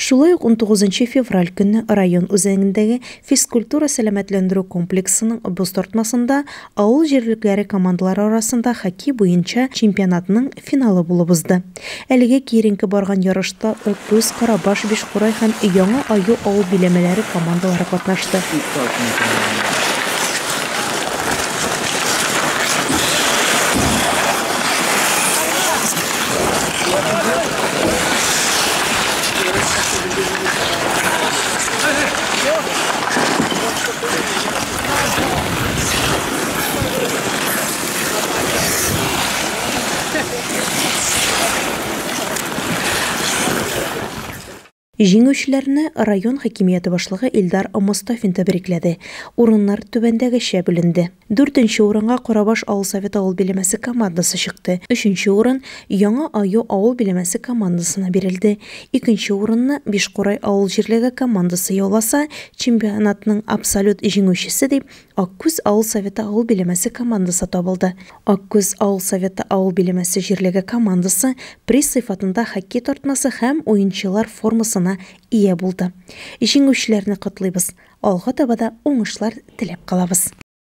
Шулай ук 19 февраль көнне район үзәгендәге физкультура сәламәтләндерү комплексының боз тартмасында авыл җирлекләре командалары арасында хоккей буенча чемпионатның финалы булып узды. Әлегә киеренке барган ярышта Аккүз, Карабаш, Бишкурай һәм Яңа Аю авыл биләмәләре командалары катнашты. Җиңүчеләрне район хакимияте башлыгы Илдар Мостафин тәбрикләде. Урыннар түбәндәгечә бүленде. 4нче урынга Карабаш авыл советы авыл биләмәсе командасы чыкты. 3нче урын Яңа Аю авыл биләмәсе командасына бирелде. 2нче урынны Бишкурай авыл җирлеге командасы яуласа, чемпионатның абсолют җиңүчесе дип Аккүз авыл советы авыл биләмәсе командасы табылды. Аккүз авыл советы авыл биләмәсе җирлеге командасы приз сыйфатында хоккей тартмасы һәм уенчылар формасына ия булды. Җиңүчеләрне котлыйбыз. Алга таба да уңышлар теләп калабыз.